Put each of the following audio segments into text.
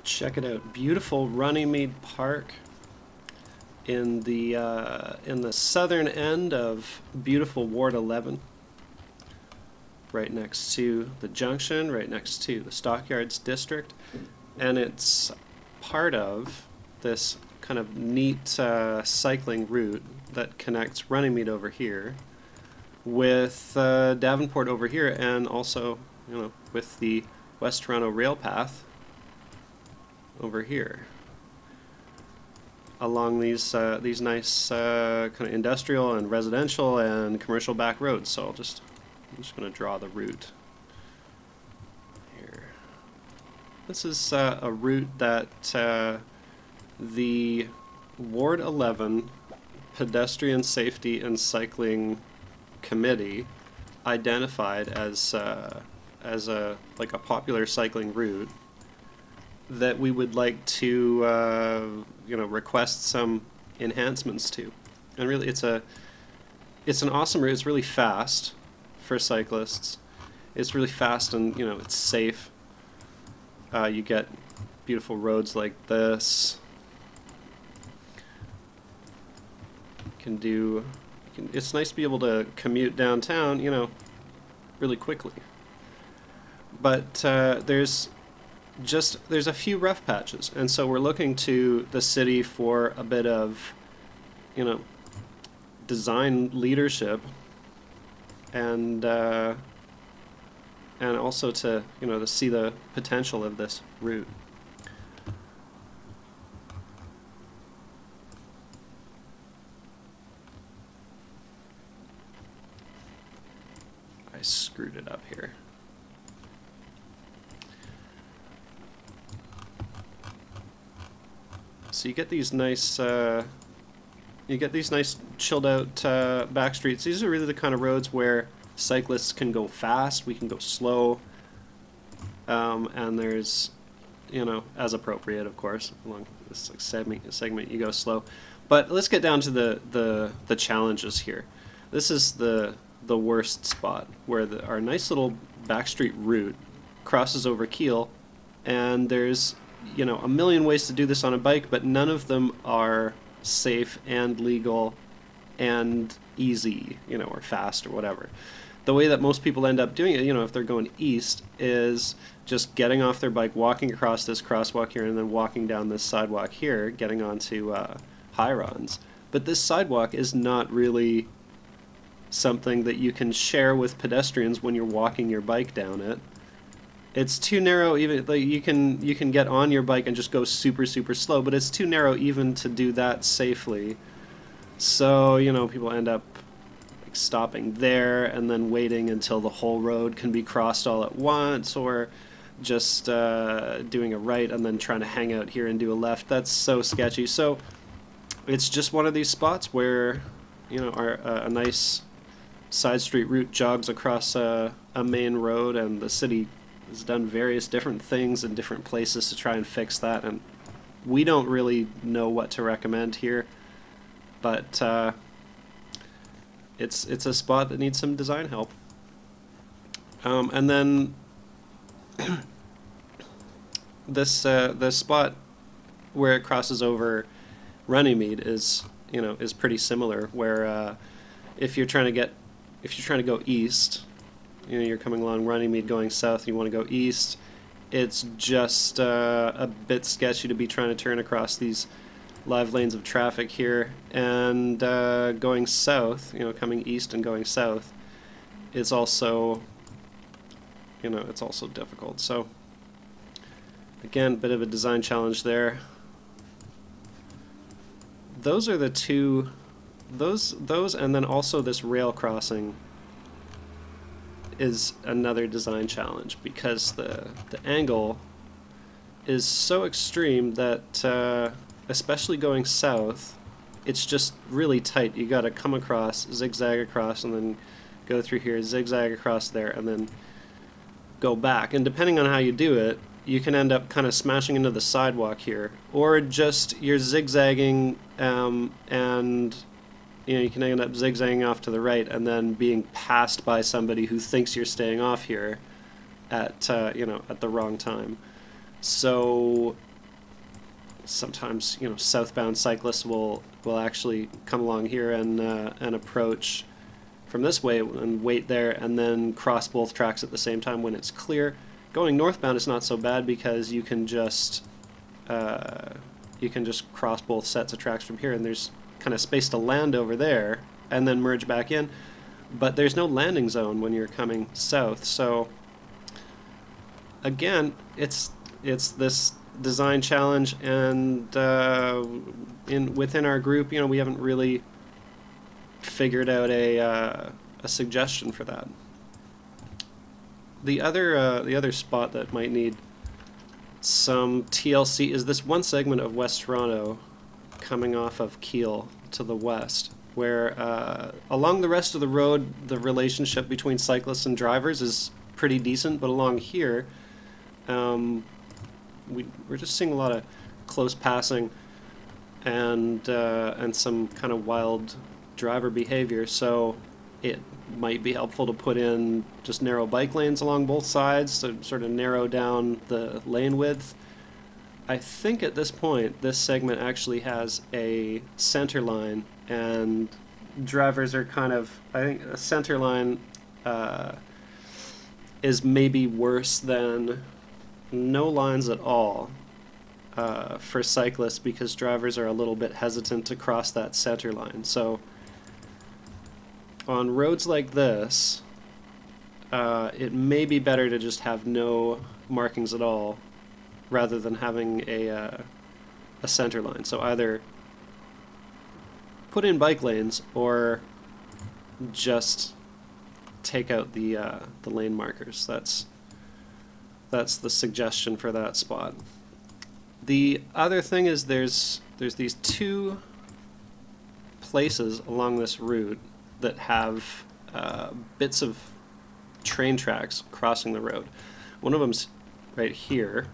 Check it out, beautiful Runnymede Park in the southern end of beautiful Ward 11, right next to the junction, right next to the Stockyards District, and it's part of this kind of neat cycling route that connects Runnymede over here with Davenport over here, and also, you know, with the West Toronto rail path over here along these nice kind of industrial and residential and commercial back roads. So I'm just going to draw the route here. This is a route that the Ward 11 Pedestrian Safety and Cycling Committee identified as a popular cycling route that we would like to request some enhancements to. And really it's an awesome route. It's really fast for cyclists. It's really fast, and it's safe. You get beautiful roads like this. It's nice to be able to commute downtown, really quickly. But there's a few rough patches, and so we're looking to the city for a bit of, design leadership, and also to to see the potential of this route. I screwed it up here. So you get these nice chilled out back streets. These are really the kind of roads where cyclists can go fast, we can go slow, and there's, as appropriate, of course, along this segment you go slow. But let's get down to the challenges here. This is the worst spot, where our nice little backstreet route crosses over Keele, and there's a million ways to do this on a bike, but none of them are safe and legal and easy, or fast or whatever. The way that most people end up doing it, if they're going east, is just getting off their bike, walking across this crosswalk here, and then walking down this sidewalk here, getting onto Hirons. But this sidewalk is not really something that you can share with pedestrians when you're walking your bike down it. It's too narrow. Even like you can get on your bike and just go super slow, but it's too narrow even to do that safely. So people end up like stopping there and then waiting until the whole road can be crossed all at once, or just doing a right and then trying to hang out here and do a left. That's so sketchy. So it's just one of these spots where a nice side street route jogs across a main road, and the city has done various different things in different places to try and fix that, and we don't really know what to recommend here, but it's a spot that needs some design help. And then this spot where it crosses over Runnymede is pretty similar, where if you're trying to go east, you're coming along Runnymede going south and you want to go east, it's just a bit sketchy to be trying to turn across these live lanes of traffic here, and going south, coming east and going south, is also it's also difficult. So again, a bit of a design challenge there. Those are the two, those and then also this rail crossing is another design challenge, because the angle is so extreme that especially going south, it's just really tight. You gotta come across, zigzag across, and then go through here, zigzag across there, and then go back. And depending on how you do it, you can end up kind of smashing into the sidewalk here, or just you're zigzagging, and you can end up zigzagging off to the right and then being passed by somebody who thinks you're staying off here at at the wrong time. So sometimes, you know, southbound cyclists will actually come along here and approach from this way and wait there and then cross both tracks at the same time when it's clear. Going northbound is not so bad because you can just cross both sets of tracks from here, and there's kind of space to land over there and then merge back in. But there's no landing zone when you're coming south, so again, it's this design challenge, and within our group, you know, we haven't really figured out a suggestion for that. The other spot that might need some TLC is this one segment of West Toronto coming off of Keele to the west, where along the rest of the road the relationship between cyclists and drivers is pretty decent, but along here we're just seeing a lot of close passing and some kind of wild driver behavior, so it might be helpful to put in just narrow bike lanes along both sides to sort of narrow down the lane width. I think at this point this segment actually has a center line, and drivers are kind of, I think a center line is maybe worse than no lines at all for cyclists, because drivers are a little bit hesitant to cross that center line. So on roads like this, it may be better to just have no markings at all rather than having a center line. So either put in bike lanes or just take out the lane markers. That's the suggestion for that spot. The other thing is there's these two places along this route that have bits of train tracks crossing the road. One of them's right here,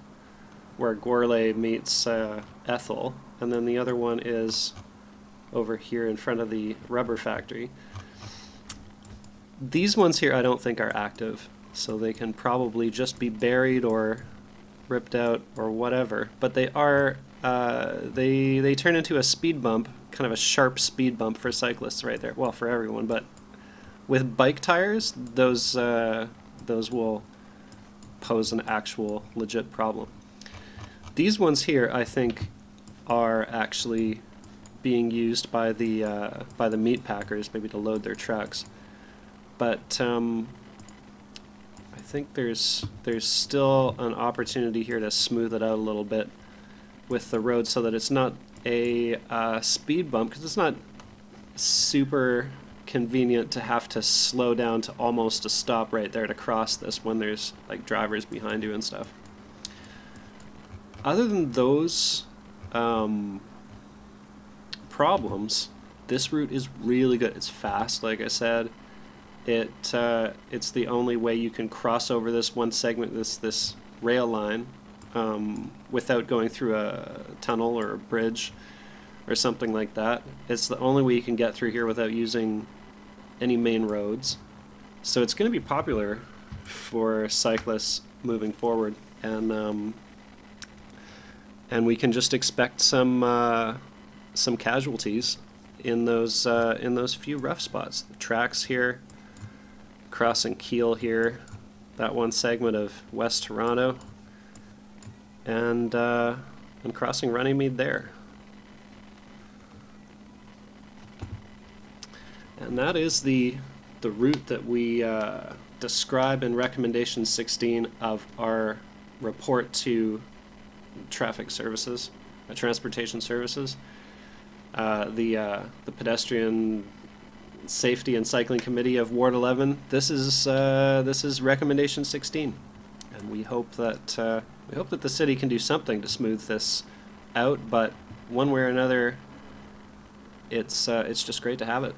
where Gourlay meets Ethel, and then the other one is over here in front of the rubber factory. These ones here I don't think are active, so they can probably just be buried or ripped out or whatever, but they are they turn into a speed bump, kind of a sharp speed bump for cyclists right there. Well, for everyone, but with bike tires, those will pose an actual legit problem. These ones here, I think, are actually being used by the meat packers, maybe to load their trucks. But I think there's still an opportunity here to smooth it out a little bit with the road, so that it's not a speed bump, because it's not super convenient to have to slow down to almost a stop right there to cross this when there's like drivers behind you and stuff. Other than those problems, this route is really good. It's fast, like I said. It's the only way you can cross over this one segment, this rail line, without going through a tunnel or a bridge or something like that. It's the only way you can get through here without using any main roads. So it's going to be popular for cyclists moving forward, and we can just expect some casualties in those few rough spots. The tracks here, crossing Keele here, that one segment of West Toronto, and crossing Runnymede there. And that is the route that we describe in Recommendation 16 of our report to traffic services, transportation services. The Pedestrian Safety and Cycling Committee of Ward 11. This is Recommendation 16, and we hope that the city can do something to smooth this out. But one way or another, it's just great to have it.